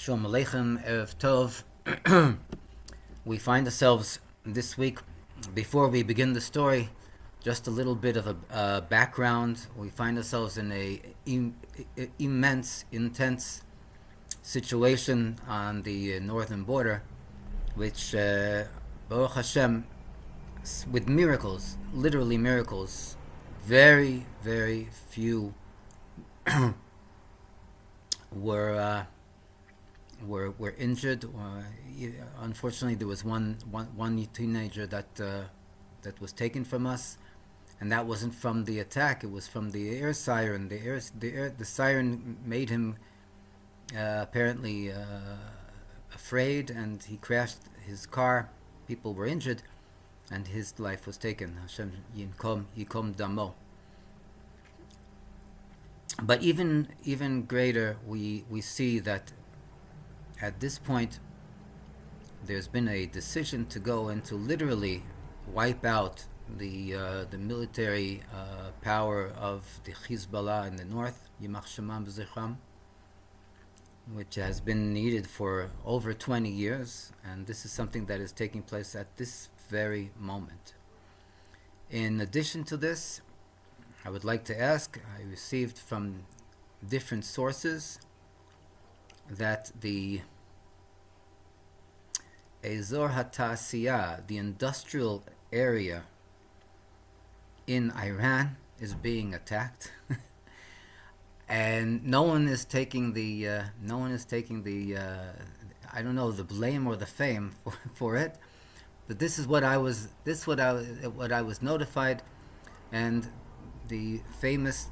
Shalom Aleichem, Erev Tov. We find ourselves this week, before we begin the story, just a little bit of a background. We find ourselves in a immense, intense situation on the northern border, which, Baruch Hashem, with miracles, literally miracles, very, very few were injured. Unfortunately, there was one teenager that was taken from us, and that wasn't from the attack. It was from the air siren. The siren made him apparently afraid, and he crashed his car. People were injured, and his life was taken. Hashem yikom damo. But even greater, we see that at this point there's been a decision to go and to literally wipe out the military power of the Hezbollah in the north, Yimach Shemam B'Zichram, which has been needed for over 20 years, and this is something that is taking place at this very moment. In addition to this, I would like to ask, I received from different sources that the Ezor HaTa'asiyah, the industrial area in Iran, is being attacked, and no one is taking the I don't know, the blame or the fame for it. But this is what I was notified, and the famous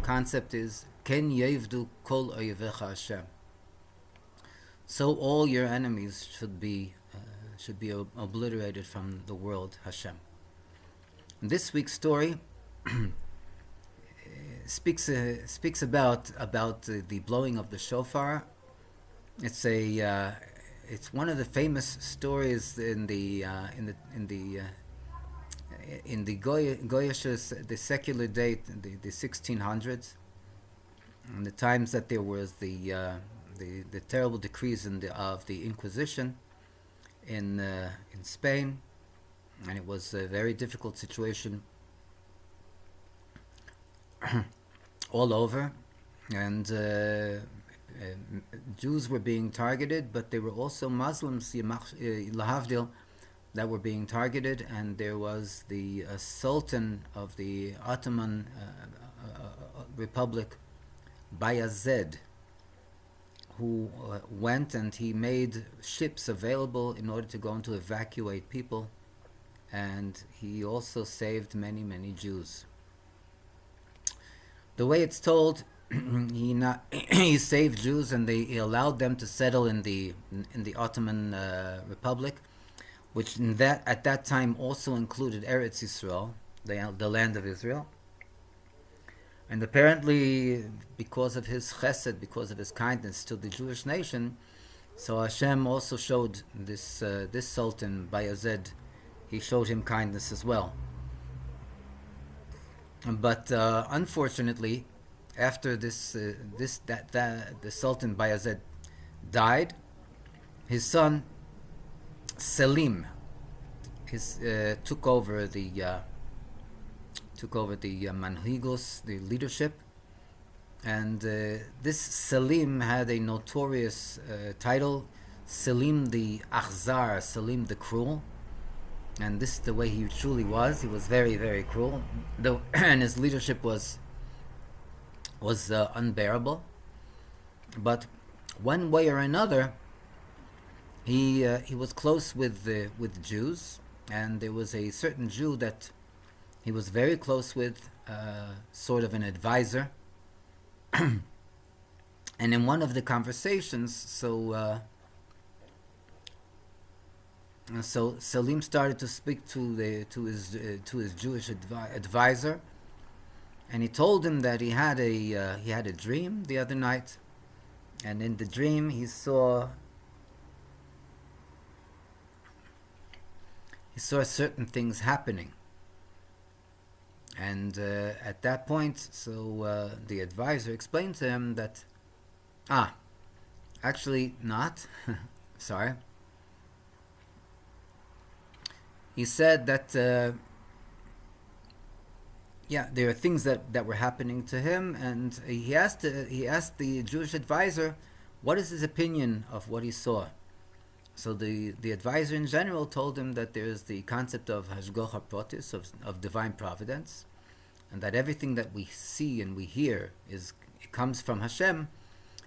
concept is Ken Yevdu Kol Oyevecha Hashem. So all your enemies should be obliterated from the world, Hashem. This week's story speaks about the blowing of the shofar. It's one of the famous stories in the Goyish, the secular date, the 1600s, and the times that there was the terrible decrees of the Inquisition in Spain, and it was a very difficult situation all over, and Jews were being targeted, but there were also Muslims, Lahavdil, that were being targeted, and there was the Sultan of the Ottoman Republic, Bayezid, who went and he made ships available in order to go and to evacuate people, and he also saved many, many Jews. The way it's told, he saved Jews, and he allowed them to settle in the Ottoman Republic, which at that time also included Eretz Yisrael, the land of Israel. And apparently, because of his chesed, because of his kindness to the Jewish nation, so Hashem also showed this Sultan Bayezid, he showed him kindness as well. But unfortunately, after the Sultan Bayezid died, his son Selim took over the manhigos, the leadership, and this Selim had a notorious title, Selim the Akhzar, Selim the Cruel, and this is the way he truly was. He was very, very cruel, and his leadership was unbearable. But one way or another, he was close with Jews, and there was a certain Jew that he was very close with, sort of an advisor. And in one of the conversations, so Salim started to speak to his Jewish advisor, and he told him that he had a dream the other night, and in the dream he saw certain things happening. And at that point, so the advisor explained to him that Ah, actually not. Sorry. He said that yeah, there are things that were happening to him, and he asked the Jewish advisor, what is his opinion of what he saw. So the advisor in general told him that there is the concept of hashgacha pratis, of divine providence, and that everything that we see and we hear it comes from Hashem,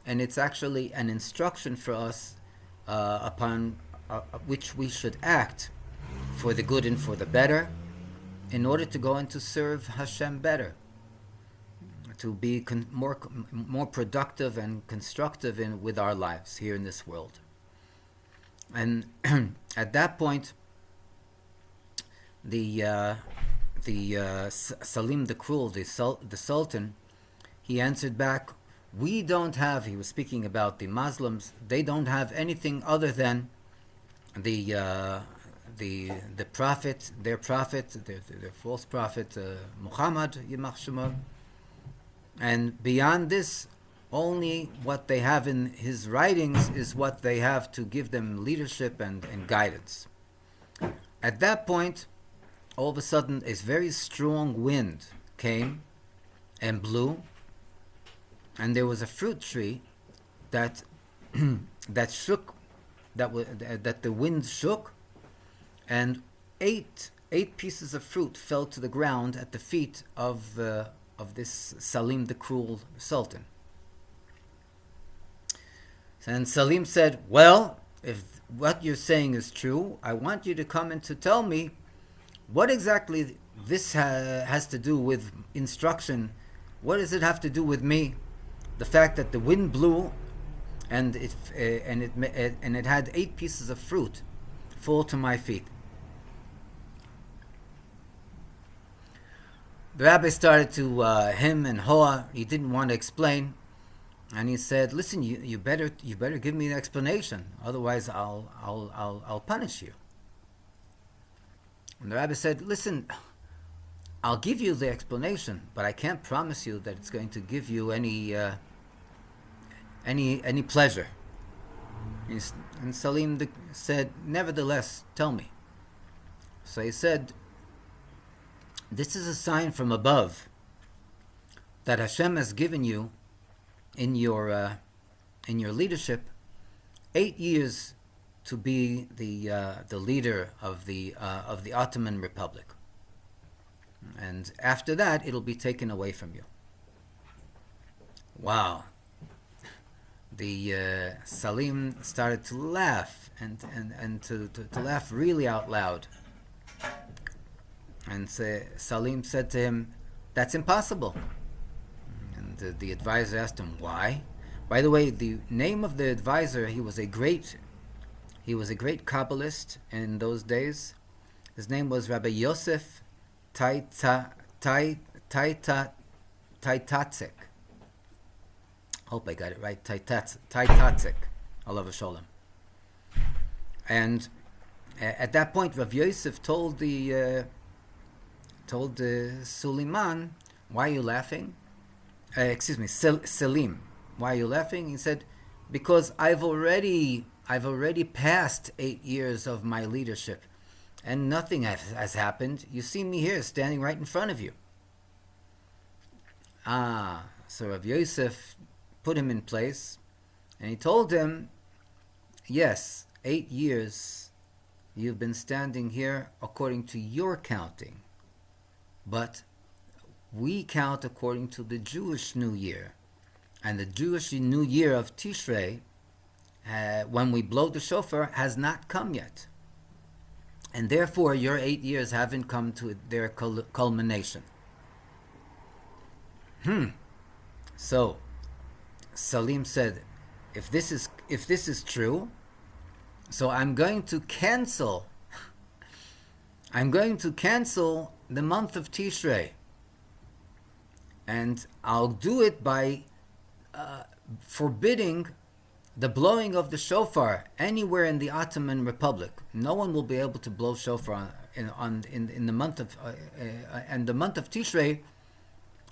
and it's actually an instruction for us upon which we should act for the good and for the better, in order to go and to serve Hashem better, to be more productive and constructive with our lives here in this world. And at that point, the Salim the Cruel, the Sultan, he answered back, we don't have, he was speaking about the Muslims, they don't have anything other than the prophet, their false prophet, Muhammad, Yimach Shemo. And beyond this, only what they have in his writings is what they have to give them leadership and guidance. At that point, all of a sudden, a very strong wind came and blew, and there was a fruit tree that that shook, that the wind shook, and eight pieces of fruit fell to the ground at the feet of this Salim the Cruel Sultan. And Salim said, well, if what you're saying is true, I want you to come and to tell me what exactly this has to do with instruction. What does it have to do with me? The fact that the wind blew and it had 8 pieces of fruit fall to my feet. The rabbi started to hem and haw. He didn't want to explain. And he said, "Listen, you better give me an explanation. Otherwise, I'll punish you." And the rabbi said, "Listen, I'll give you the explanation, but I can't promise you that it's going to give you any pleasure." And Salim said, "Nevertheless, tell me." So he said, "This is a sign from above that Hashem has given you in your leadership 8 years to be the leader of the Ottoman Republic, and after that it'll be taken away from you." Wow! The Salim started to laugh and to laugh really out loud. And Salim said to him, "That's impossible." And the advisor asked him, "Why?" By the way, the name of the advisor, he was a great Kabbalist in those days. His name was Rabbi Yosef Taitatzek. Hope I got it right. Taitatzek. Alav Sholem. And at that point, Rav Yosef told Suleiman, "Why are you laughing?" Selim, "Why are you laughing?" He said, "Because I've already passed 8 years of my leadership, and nothing has happened. You see me here, standing right in front of you." So Rav Yosef put him in place, and he told him, "Yes, 8 years you've been standing here according to your counting, but we count according to the Jewish New Year, and the Jewish New Year of Tishrei, when we blow the shofar, has not come yet, and therefore your 8 years haven't come to their culmination." So Salim said, if this is true, so I'm going to cancel the month of Tishrei, and I'll do it by forbidding the blowing of the shofar anywhere in the Ottoman Republic. No one will be able to blow shofar in the month of and the month of Tishrei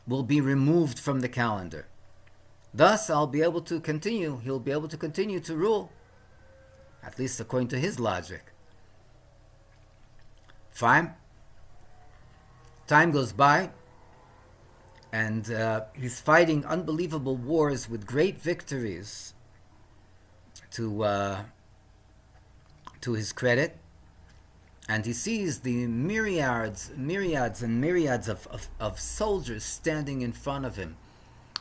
will be removed from the calendar. Thus, I'll be able to continue. He'll be able to continue to rule, at least according to his logic. Fine. Time goes by, and he's fighting unbelievable wars with great victories to his credit. And he sees the myriads and myriads of soldiers standing in front of him.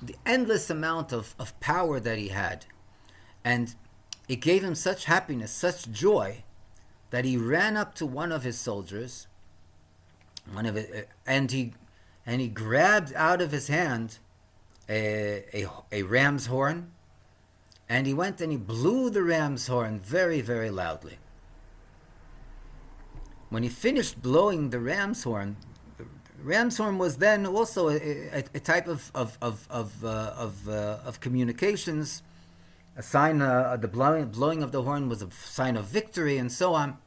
The endless amount of power that he had. And it gave him such happiness, such joy, that he ran up to one of his soldiers, and he grabbed out of his hand a ram's horn, and he went and he blew the ram's horn very, very loudly. When he finished blowing the ram's horn was then also a type of communications. A sign, the blowing of the horn was a sign of victory, and so on.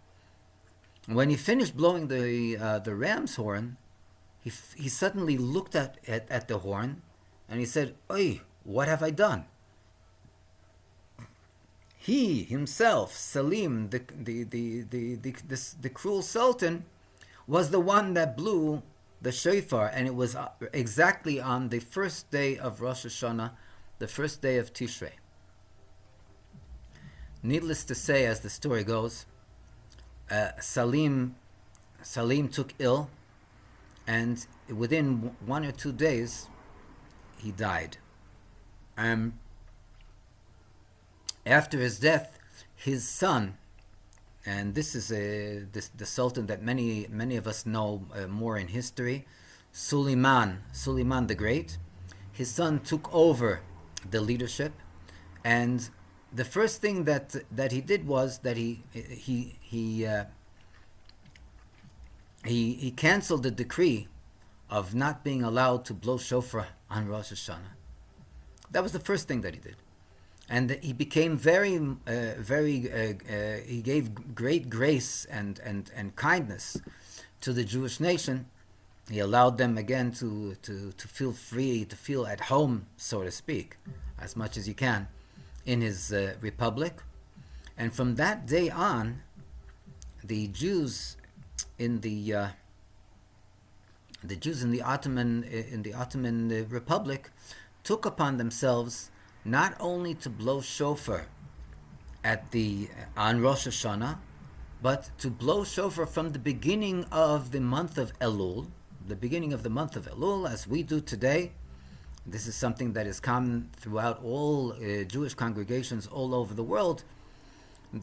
When he finished blowing the ram's horn, he suddenly looked at the horn, and he said, "Oy, what have I done?" He himself, Salim, the cruel Sultan, was the one that blew the shofar, and it was exactly on the first day of Rosh Hashanah, the first day of Tishrei. Needless to say, as the story goes, Salim took ill, and within 1 or 2 days, he died. After his death, his son, and this is the Sultan that many of us know more in history, Suleiman the Great. His son took over the leadership, and the first thing that he did was that he canceled the decree of not being allowed to blow shofar on Rosh Hashanah. That was the first thing that he did. And he became he gave great grace and kindness to the Jewish nation. He allowed them again to feel free, to feel at home, so to speak, as much as you can, in his republic. And from that day on, the Jews in the Ottoman Republic took upon themselves not only to blow shofar on Rosh Hashanah, but to blow shofar from the beginning of the month of Elul, as we do today. This is something that is common throughout all Jewish congregations all over the world,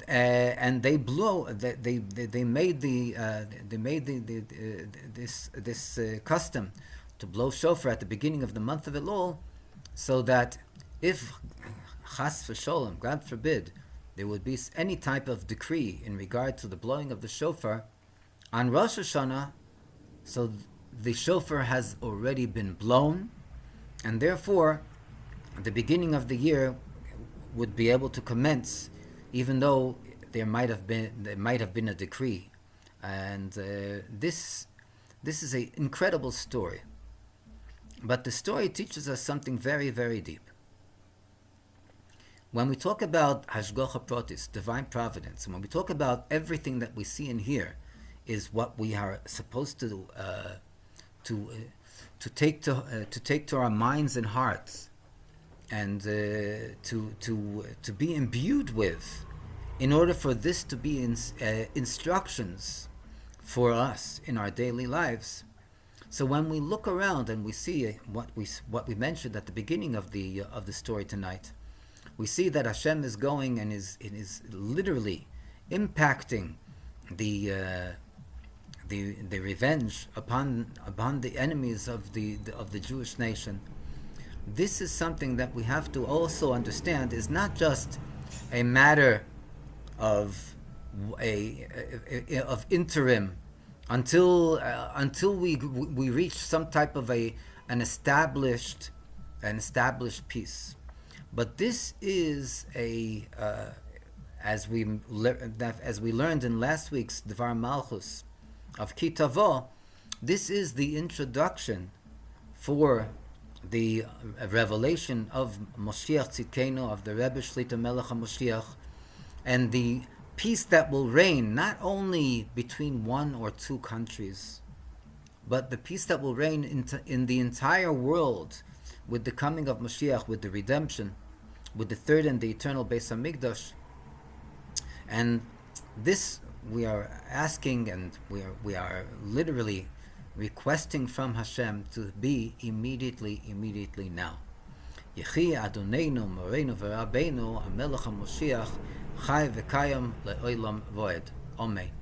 and they made this custom to blow shofar at the beginning of the month of Elul, so that if chas v'sholem, God forbid, there would be any type of decree in regard to the blowing of the shofar on Rosh Hashanah, so the shofar has already been blown, and therefore the beginning of the year would be able to commence, even though there might have been a decree. And this is an incredible story, but the story teaches us something very, very deep. When we talk about Hashgacha Protis, divine providence, and when we talk about everything that we see and hear, is what we are supposed to take to our minds and hearts, and to be imbued with, in order for this to be instructions for us in our daily lives. So when we look around and we see what we mentioned at the beginning of the story tonight, we see that Hashem is going and is literally impacting the revenge upon the enemies of the Jewish nation. This is something that we have to also understand is not just a matter of interim until we reach some type of an established peace. But this is as we learned in last week's Dvar Malchus of Kitavo, this is the introduction for the revelation of Moshiach Tzidkenu, of the Rebbe Shlita Melech Ha'Moshiach, and the peace that will reign not only between one or two countries, but the peace that will reign in the entire world with the coming of Mashiach, with the redemption, with the third and the eternal Beis Hamikdash. And this we are asking, and we are literally requesting from Hashem to be immediately now. Yechi Adonenu Moreinu v'Rabbeinu HaMelech HaMoshiach Chai v'Kayam le'olam voed. Amen.